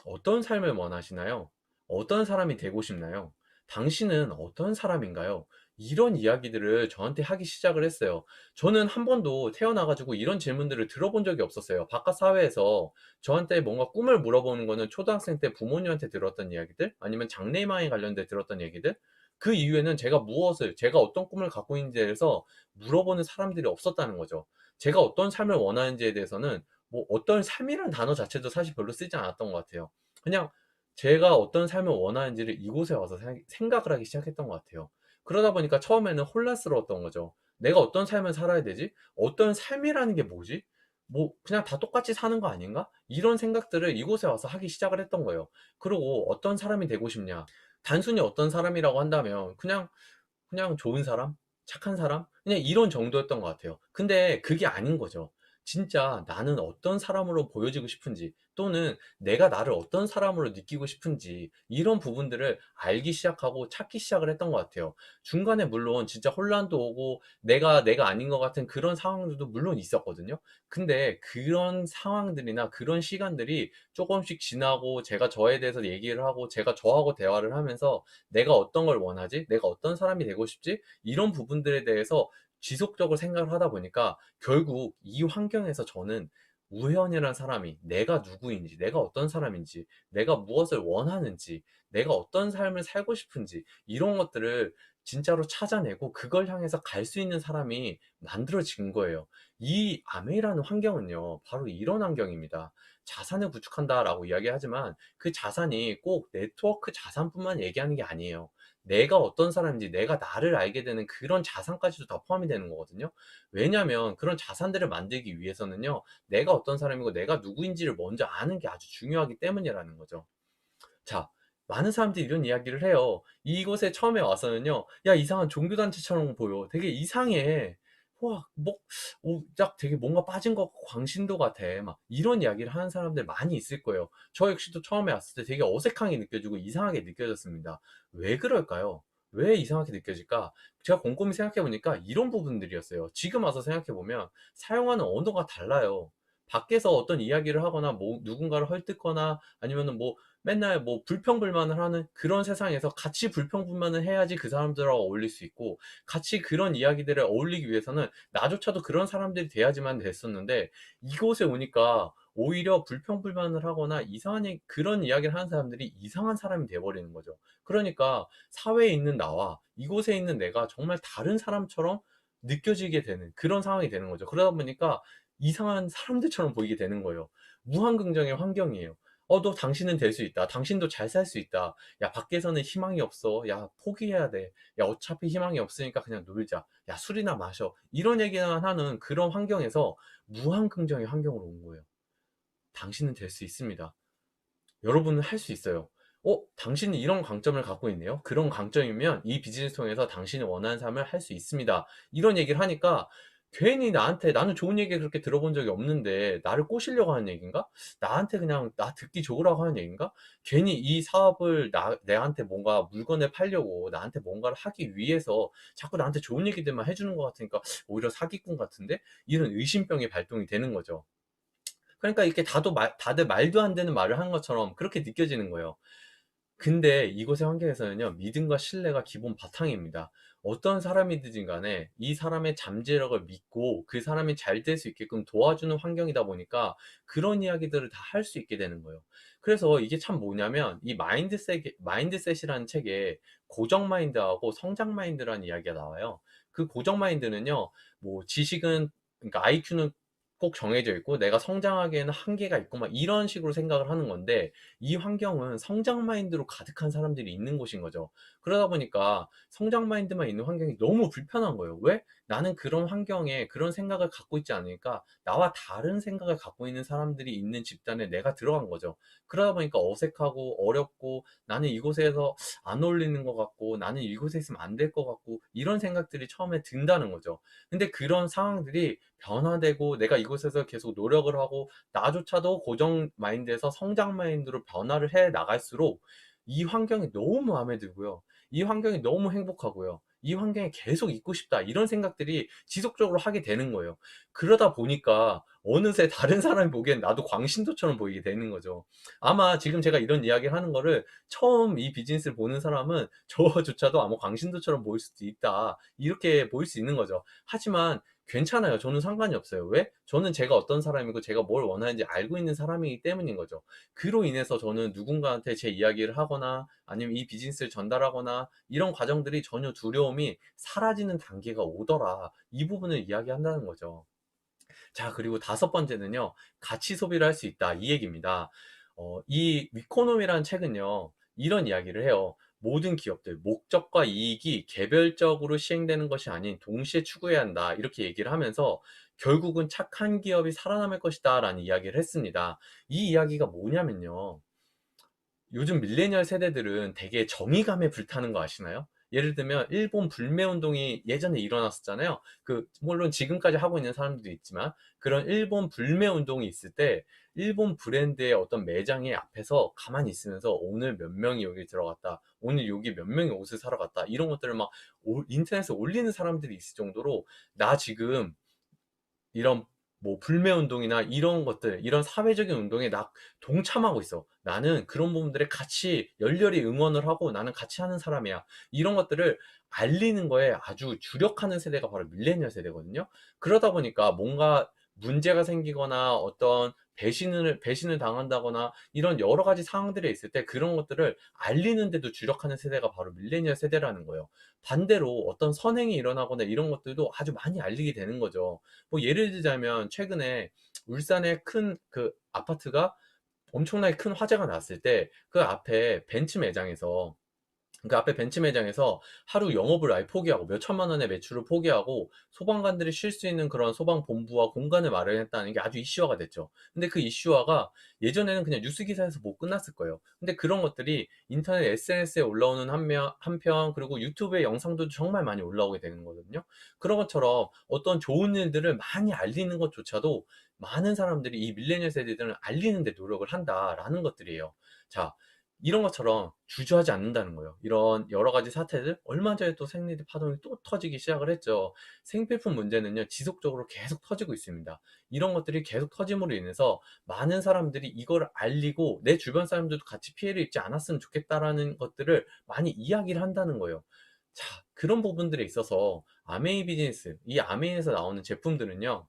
어떤 삶을 원하시나요? 어떤 사람이 되고 싶나요? 당신은 어떤 사람인가요? 이런 이야기들을 저한테 하기 시작을 했어요. 저는 한 번도 태어나가지고 이런 질문들을 들어본 적이 없었어요. 바깥 사회에서 저한테 뭔가 꿈을 물어보는 거는 초등학생 때 부모님한테 들었던 이야기들, 아니면 장래희망에 관련돼 들었던 얘기들, 그 이후에는 제가 어떤 꿈을 갖고 있는지에 대해서 물어보는 사람들이 없었다는 거죠. 제가 어떤 삶을 원하는지에 대해서는 뭐 어떤 삶이라는 단어 자체도 사실 별로 쓰지 않았던 것 같아요. 그냥 제가 어떤 삶을 원하는지를 이곳에 와서 생각을 하기 시작했던 것 같아요. 그러다 보니까 처음에는 혼란스러웠던 거죠. 내가 어떤 삶을 살아야 되지? 어떤 삶이라는 게 뭐지? 뭐 그냥 다 똑같이 사는 거 아닌가? 이런 생각들을 이곳에 와서 하기 시작을 했던 거예요. 그리고 어떤 사람이 되고 싶냐? 단순히 어떤 사람이라고 한다면 그냥 좋은 사람? 착한 사람? 그냥 이런 정도였던 것 같아요. 근데 그게 아닌 거죠. 진짜 나는 어떤 사람으로 보여지고 싶은지, 또는 내가 나를 어떤 사람으로 느끼고 싶은지, 이런 부분들을 알기 시작하고 찾기 시작을 했던 것 같아요. 중간에 물론 진짜 혼란도 오고 내가 아닌 것 같은 그런 상황들도 물론 있었거든요. 근데 그런 상황들이나 그런 시간들이 조금씩 지나고 제가 저에 대해서 얘기를 하고 제가 저하고 대화를 하면서 내가 어떤 걸 원하지? 내가 어떤 사람이 되고 싶지? 이런 부분들에 대해서 지속적으로 생각을 하다 보니까 결국 이 환경에서 저는 우현이라는 사람이 내가 누구인지, 내가 어떤 사람인지, 내가 무엇을 원하는지, 내가 어떤 삶을 살고 싶은지, 이런 것들을 진짜로 찾아내고 그걸 향해서 갈 수 있는 사람이 만들어진 거예요. 이 아메이라는 환경은요, 바로 이런 환경입니다. 자산을 구축한다라고 이야기하지만 그 자산이 꼭 네트워크 자산뿐만 얘기하는 게 아니에요. 내가 어떤 사람인지, 내가 나를 알게 되는 그런 자산까지도 다 포함이 되는 거거든요. 왜냐하면 그런 자산들을 만들기 위해서는요, 내가 어떤 사람이고 내가 누구인지를 먼저 아는 게 아주 중요하기 때문이라는 거죠. 자, 많은 사람들이 이런 이야기를 해요. 이곳에 처음에 와서는요, 야, 이상한 종교단체처럼 보여. 되게 이상해. 와, 뭐, 딱 되게 뭔가 빠진 것 같고 광신도 같아. 막 이런 이야기를 하는 사람들 많이 있을 거예요. 저 역시도 처음에 왔을 때 되게 어색하게 느껴지고 이상하게 느껴졌습니다. 왜 그럴까요? 왜 이상하게 느껴질까? 제가 곰곰이 생각해 보니까 이런 부분들이었어요. 지금 와서 생각해 보면 사용하는 언어가 달라요. 밖에서 어떤 이야기를 하거나 뭐 누군가를 헐뜯거나 아니면은 뭐 맨날 뭐 불평불만을 하는 그런 세상에서 같이 불평불만을 해야지 그 사람들하고 어울릴 수 있고, 같이 그런 이야기들을 어울리기 위해서는 나조차도 그런 사람들이 돼야지만 됐었는데, 이곳에 오니까 오히려 불평불만을 하거나 이상한 그런 이야기를 하는 사람들이 이상한 사람이 돼버리는 거죠. 그러니까 사회에 있는 나와 이곳에 있는 내가 정말 다른 사람처럼 느껴지게 되는 그런 상황이 되는 거죠. 그러다 보니까 이상한 사람들처럼 보이게 되는 거예요. 무한긍정의 환경이에요. 너 당신은 될 수 있다. 당신도 잘 살 수 있다. 야, 밖에서는 희망이 없어. 야, 포기해야 돼. 야, 어차피 희망이 없으니까 그냥 놀자. 야, 술이나 마셔. 이런 얘기만 하는 그런 환경에서 무한 긍정의 환경으로 온 거예요. 당신은 될 수 있습니다. 여러분은 할 수 있어요. 당신이 이런 강점을 갖고 있네요. 그런 강점이면 이 비즈니스 통해서 당신이 원하는 삶을 할 수 있습니다. 이런 얘기를 하니까 괜히 나한테, 나는 좋은 얘기 그렇게 들어본 적이 없는데 나를 꼬시려고 하는 얘기인가? 나한테 그냥 나 듣기 좋으라고 하는 얘기인가? 괜히 이 사업을 내한테 뭔가 물건을 팔려고 나한테 뭔가를 하기 위해서 자꾸 나한테 좋은 얘기들만 해주는 것 같으니까 오히려 사기꾼 같은데? 이런 의심병이 발동이 되는 거죠. 그러니까 이렇게 다들 말도 안 되는 말을 한 것처럼 그렇게 느껴지는 거예요. 근데 이곳의 환경에서는요, 믿음과 신뢰가 기본 바탕입니다. 어떤 사람이든 간에 이 사람의 잠재력을 믿고 그 사람이 잘 될 수 있게끔 도와주는 환경이다 보니까 그런 이야기들을 다 할 수 있게 되는 거예요. 그래서 이게 참 뭐냐면 이 마인드셋이라는 책에 고정 마인드하고 성장 마인드라는 이야기가 나와요. 그 고정 마인드는요, 뭐 지식은, 그러니까 IQ는 꼭 정해져 있고 내가 성장하기에는 한계가 있고 막 이런 식으로 생각을 하는 건데, 이 환경은 성장 마인드로 가득한 사람들이 있는 곳인 거죠. 그러다 보니까 성장 마인드만 있는 환경이 너무 불편한 거예요. 왜? 나는 그런 환경에 그런 생각을 갖고 있지 않으니까 나와 다른 생각을 갖고 있는 사람들이 있는 집단에 내가 들어간 거죠. 그러다 보니까 어색하고 어렵고 나는 이곳에서 안 어울리는 것 같고 나는 이곳에 있으면 안 될 것 같고 이런 생각들이 처음에 든다는 거죠. 근데 그런 상황들이 변화되고 내가 이곳에서 계속 노력을 하고 나조차도 고정 마인드에서 성장 마인드로 변화를 해 나갈수록 이 환경이 너무 마음에 들고요. 이 환경이 너무 행복하고요. 이 환경에 계속 있고 싶다. 이런 생각들이 지속적으로 하게 되는 거예요. 그러다 보니까 어느새 다른 사람이 보기엔 나도 광신도처럼 보이게 되는 거죠. 아마 지금 제가 이런 이야기를 하는 거를 처음 이 비즈니스를 보는 사람은 저조차도 아마 광신도처럼 보일 수도 있다. 이렇게 보일 수 있는 거죠. 하지만 괜찮아요. 저는 상관이 없어요. 왜? 저는 제가 어떤 사람이고 제가 뭘 원하는지 알고 있는 사람이기 때문인 거죠. 그로 인해서 저는 누군가한테 제 이야기를 하거나 아니면 이 비즈니스를 전달하거나 이런 과정들이 전혀 두려움이 사라지는 단계가 오더라. 이 부분을 이야기한다는 거죠. 자, 그리고 다섯 번째는요, 가치 소비를 할 수 있다. 이 얘기입니다. 이 위코노미라는 책은요, 이런 이야기를 해요. 모든 기업들, 목적과 이익이 개별적으로 시행되는 것이 아닌 동시에 추구해야 한다. 이렇게 얘기를 하면서 결국은 착한 기업이 살아남을 것이다. 라는 이야기를 했습니다. 이 이야기가 뭐냐면요. 요즘 밀레니얼 세대들은 되게 정의감에 불타는 거 아시나요? 예를 들면 일본 불매 운동이 예전에 일어났었잖아요. 물론 지금까지 하고 있는 사람들도 있지만 그런 일본 불매 운동이 있을 때 일본 브랜드의 어떤 매장의 앞에서 가만히 있으면서 오늘 몇 명이 여기 들어갔다. 오늘 여기 몇 명이 옷을 사러 갔다. 이런 것들을 막 인터넷에 올리는 사람들이 있을 정도로 나 지금 이런 뭐 불매 운동이나 이런 것들, 이런 사회적인 운동에 나 동참하고 있어. 나는 그런 부분들에 같이 열렬히 응원을 하고 나는 같이 하는 사람이야. 이런 것들을 알리는 거에 아주 주력하는 세대가 바로 밀레니얼 세대거든요. 그러다 보니까 뭔가 문제가 생기거나 어떤 배신을 당한다거나 이런 여러 가지 상황들이 있을 때 그런 것들을 알리는데도 주력하는 세대가 바로 밀레니얼 세대라는 거예요. 반대로 어떤 선행이 일어나거나 이런 것들도 아주 많이 알리게 되는 거죠. 뭐 예를 들자면 최근에 울산의 큰 그 아파트가 엄청나게 큰 화재가 났을 때 그 앞에 벤츠 매장에서 하루 영업을 아예 포기하고 몇 천만 원의 매출을 포기하고 소방관들이 쉴 수 있는 그런 소방본부와 공간을 마련했다는 게 아주 이슈화가 됐죠. 근데 그 이슈화가 예전에는 그냥 뉴스 기사에서 못 끝났을 거예요. 근데 그런 것들이 인터넷 SNS에 올라오는 한편 그리고 유튜브의 영상도 정말 많이 올라오게 되는 거거든요. 그런 것처럼 어떤 좋은 일들을 많이 알리는 것조차도 많은 사람들이 이 밀레니얼 세대들은 알리는 데 노력을 한다라는 것들이에요. 자, 이런 것처럼 주저하지 않는다는 거예요. 이런 여러 가지 사태들, 얼마 전에 또 생리대 파동이 또 터지기 시작을 했죠. 생필품 문제는요, 지속적으로 계속 터지고 있습니다. 이런 것들이 계속 터짐으로 인해서 많은 사람들이 이걸 알리고 내 주변 사람들도 같이 피해를 입지 않았으면 좋겠다라는 것들을 많이 이야기를 한다는 거예요. 자, 그런 부분들에 있어서 아메이 비즈니스, 이 아메이에서 나오는 제품들은요,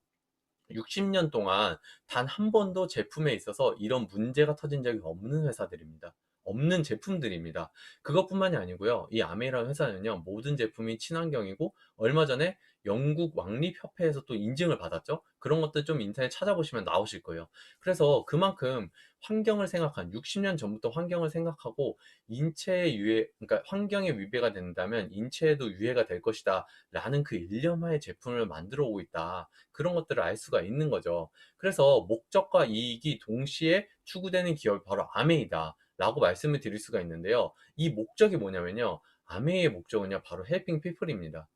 60년 동안 단 한 번도 제품에 있어서 이런 문제가 터진 적이 없는 회사들입니다. 없는 제품들입니다. 그것뿐만이 아니고요. 이 아메이라는 회사는요, 모든 제품이 친환경이고 얼마 전에 영국 왕립협회에서 또 인증을 받았죠. 그런 것들 좀 인터넷 찾아보시면 나오실 거예요. 그래서 그만큼 환경을 생각한 60년 전부터 환경을 생각하고 인체에 유해, 그러니까 환경에 위배가 된다면 인체에도 유해가 될 것이다 라는 그 일념하에 제품을 만들어 오고 있다. 그런 것들을 알 수가 있는 거죠. 그래서 목적과 이익이 동시에 추구되는 기업이 바로 아메이다 라고 말씀을 드릴 수가 있는데요. 이 목적이 뭐냐면요, 아메이의 목적은요 바로 헬핑 피플입니다.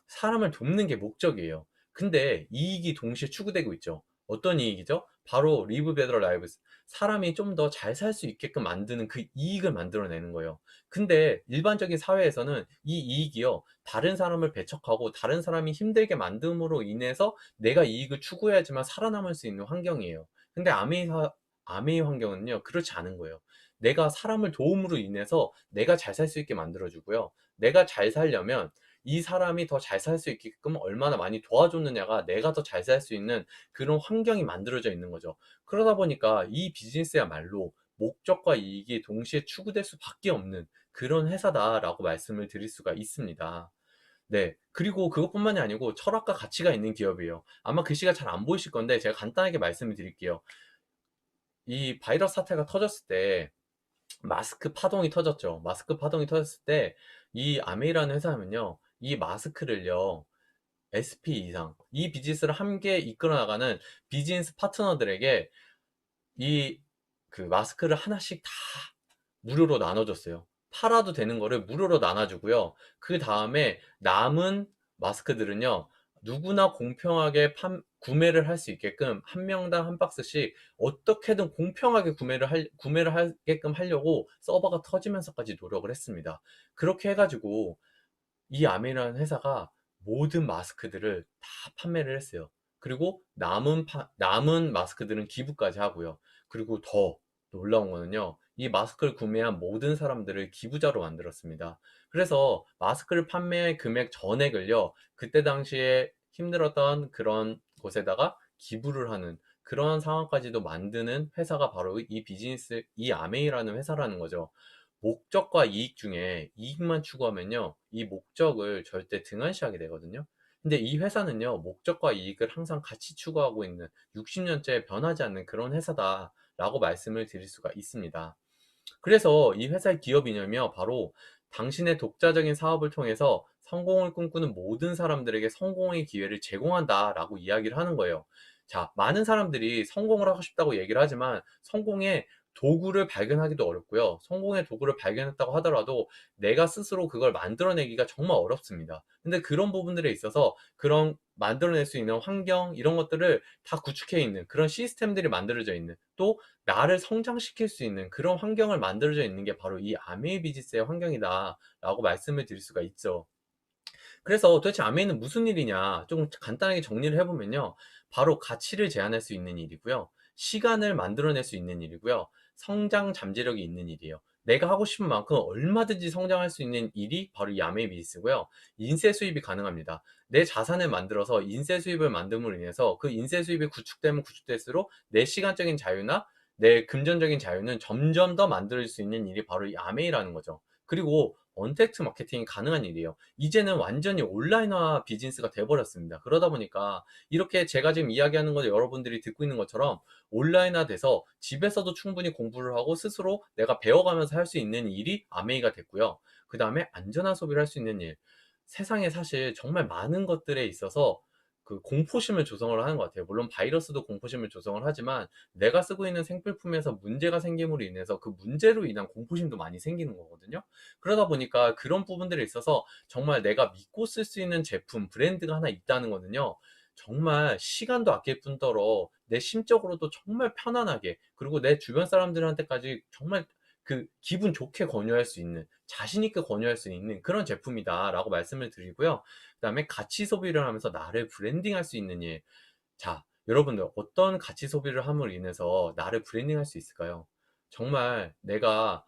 사람을 돕는 게 목적이에요. 근데 이익이 동시에 추구되고 있죠. 어떤 이익이죠? 바로 리브 베더 라이브스. 사람이 좀 더 잘 살 수 있게끔 만드는 그 이익을 만들어내는 거예요. 근데 일반적인 사회에서는 이 이익이요, 다른 사람을 배척하고 다른 사람이 힘들게 만듦으로 인해서 내가 이익을 추구해야지만 살아남을 수 있는 환경이에요. 근데 아메이 환경은요, 그렇지 않은 거예요. 내가 사람을 도움으로 인해서 내가 잘 살 수 있게 만들어주고요. 내가 잘 살려면 이 사람이 더 잘 살 수 있게끔 얼마나 많이 도와줬느냐가 내가 더 잘 살 수 있는 그런 환경이 만들어져 있는 거죠. 그러다 보니까 이 비즈니스야말로 목적과 이익이 동시에 추구될 수밖에 없는 그런 회사다라고 말씀을 드릴 수가 있습니다. 네. 그리고 그것뿐만이 아니고 철학과 가치가 있는 기업이에요. 아마 글씨가 잘 안 보이실 건데 제가 간단하게 말씀을 드릴게요. 이 바이러스 사태가 터졌을 때 마스크 파동이 터졌죠. 마스크 파동이 터졌을 때 이 아메이라는 회사는요, 이 마스크를요, SP 이상, 이 비즈니스를 함께 이끌어 나가는 비즈니스 파트너들에게 이 그 마스크를 하나씩 다 무료로 나눠줬어요. 팔아도 되는 거를 무료로 나눠주고요. 그 다음에 남은 마스크들은요, 누구나 공평하게 구매를 할 수 있게끔 한 명당 한 박스씩 어떻게든 공평하게 구매를 하게끔 하려고 서버가 터지면서까지 노력을 했습니다. 그렇게 해가지고 이 아메이라는 회사가 모든 마스크들을 다 판매를 했어요. 그리고 남은 마스크들은 기부까지 하고요. 그리고 더 놀라운 거는요, 이 마스크를 구매한 모든 사람들을 기부자로 만들었습니다. 그래서 마스크를 판매한 금액 전액을요, 그때 당시에 힘들었던 그런 곳에다가 기부를 하는 그런 상황까지도 만드는 회사가 바로 이 아메이라는 회사라는 거죠. 목적과 이익 중에 이익만 추구하면요, 이 목적을 절대 등한시하게 되거든요. 근데 이 회사는요, 목적과 이익을 항상 같이 추구하고 있는 60년째 변하지 않는 그런 회사다라고 말씀을 드릴 수가 있습니다. 그래서 이 회사의 기업 이념이요, 바로 당신의 독자적인 사업을 통해서 성공을 꿈꾸는 모든 사람들에게 성공의 기회를 제공한다라고 이야기를 하는 거예요. 자, 많은 사람들이 성공을 하고 싶다고 얘기를 하지만 성공의 도구를 발견하기도 어렵고요. 성공의 도구를 발견했다고 하더라도 내가 스스로 그걸 만들어내기가 정말 어렵습니다. 근데 그런 부분들에 있어서 그런 만들어낼 수 있는 환경, 이런 것들을 다 구축해 있는 그런 시스템들이 만들어져 있는, 또 나를 성장시킬 수 있는 그런 환경을 만들어져 있는 게 바로 이 아메이 비즈니스의 환경이다라고 말씀을 드릴 수가 있죠. 그래서 도대체 아메이는 무슨 일이냐? 좀 간단하게 정리를 해보면요, 바로 가치를 제한할 수 있는 일이고요. 시간을 만들어낼 수 있는 일이고요. 성장 잠재력이 있는 일이에요. 내가 하고 싶은 만큼 얼마든지 성장할 수 있는 일이 바로 이 아메이 비즈니스고요. 인세 수입이 가능합니다. 내 자산을 만들어서 인세 수입을 만듦으로 인해서 그 인세 수입이 구축되면 구축될수록 내 시간적인 자유나 내 금전적인 자유는 점점 더 만들 수 있는 일이 바로 이 아메이라는 거죠. 그리고 언택트 마케팅이 가능한 일이에요. 이제는 완전히 온라인화 비즈니스가 돼버렸습니다. 그러다 보니까 이렇게 제가 지금 이야기하는 거 여러분들이 듣고 있는 것처럼 온라인화 돼서 집에서도 충분히 공부를 하고 스스로 내가 배워가면서 할 수 있는 일이 아메이가 됐고요. 그 다음에 안전한 소비를 할 수 있는 일. 세상에 사실 정말 많은 것들에 있어서 그 공포심을 조성을 하는 것 같아요. 물론 바이러스도 공포심을 조성을 하지만 내가 쓰고 있는 생필품에서 문제가 생김으로 인해서 그 문제로 인한 공포심도 많이 생기는 거거든요. 그러다 보니까 그런 부분들에 있어서 정말 내가 믿고 쓸 수 있는 제품, 브랜드가 하나 있다는 거는요, 정말 시간도 아낄 뿐더러 내 심적으로도 정말 편안하게, 그리고 내 주변 사람들한테까지 정말 그 기분 좋게 권유할 수 있는, 자신 있게 권유할 수 있는 그런 제품이다라고 말씀을 드리고요. 그다음에 가치 소비를 하면서 나를 브랜딩할 수 있는 일. 자, 여러분들 어떤 가치 소비를 함으로 인해서 나를 브랜딩할 수 있을까요? 정말 내가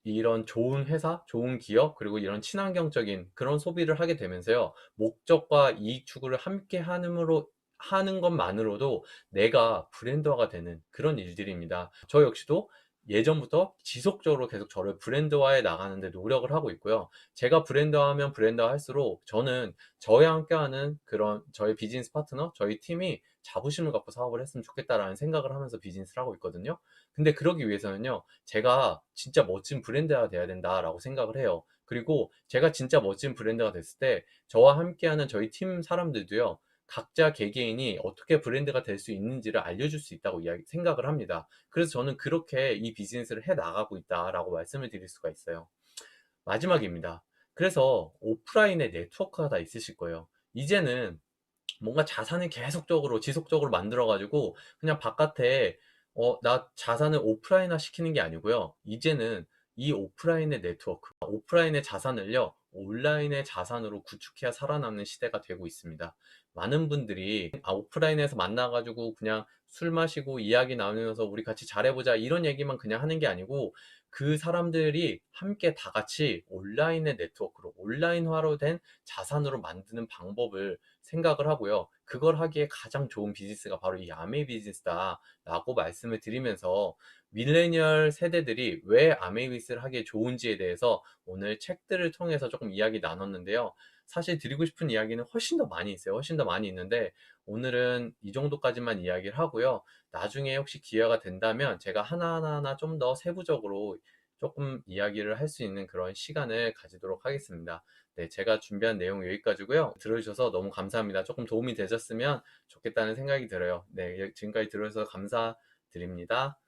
이런 좋은 회사, 좋은 기업, 그리고 이런 친환경적인 그런 소비를 하게 되면서요, 목적과 이익 추구를 함께 하는 것만으로도 내가 브랜드화가 되는 그런 일들입니다. 저 역시도 예전부터 지속적으로 계속 저를 브랜드화해 나가는데 노력을 하고 있고요. 제가 브랜드화하면 브랜드화할수록 저는 저와 함께하는 그런 저희 비즈니스 파트너, 저희 팀이 자부심을 갖고 사업을 했으면 좋겠다라는 생각을 하면서 비즈니스를 하고 있거든요. 근데 그러기 위해서는요, 제가 진짜 멋진 브랜드가 돼야 된다라고 생각을 해요. 그리고 제가 진짜 멋진 브랜드가 됐을 때 저와 함께하는 저희 팀 사람들도요, 각자 개개인이 어떻게 브랜드가 될 수 있는지를 알려줄 수 있다고 생각을 합니다. 그래서 저는 그렇게 이 비즈니스를 해 나가고 있다라고 말씀을 드릴 수가 있어요. 마지막입니다. 그래서 오프라인에 네트워크가 다 있으실 거예요. 이제는 뭔가 자산을 계속적으로 지속적으로 만들어 가지고 그냥 바깥에 나 자산을 오프라인화 시키는 게 아니고요. 이제는 이 오프라인의 네트워크, 오프라인의 자산을요, 온라인의 자산으로 구축해야 살아남는 시대가 되고 있습니다. 많은 분들이 오프라인에서 만나 가지고 그냥 술 마시고 이야기 나누면서 우리 같이 잘해보자 이런 얘기만 그냥 하는 게 아니고, 그 사람들이 함께 다 같이 온라인의 네트워크로 온라인화로 된 자산으로 만드는 방법을 생각을 하고요. 그걸 하기에 가장 좋은 비즈니스가 바로 이 아메이 비즈니스다라고 말씀을 드리면서, 밀레니얼 세대들이 왜 아메이 비즈니스를 하기에 좋은지에 대해서 오늘 책들을 통해서 조금 이야기 나눴는데요. 사실 드리고 싶은 이야기는 훨씬 더 많이 있어요. 훨씬 더 많이 있는데 오늘은 이 정도까지만 이야기를 하고요. 나중에 혹시 기회가 된다면 제가 하나하나 좀 더 세부적으로 조금 이야기를 할 수 있는 그런 시간을 가지도록 하겠습니다. 네, 제가 준비한 내용 여기까지고요. 들어주셔서 너무 감사합니다. 조금 도움이 되셨으면 좋겠다는 생각이 들어요. 네, 지금까지 들어주셔서 감사드립니다.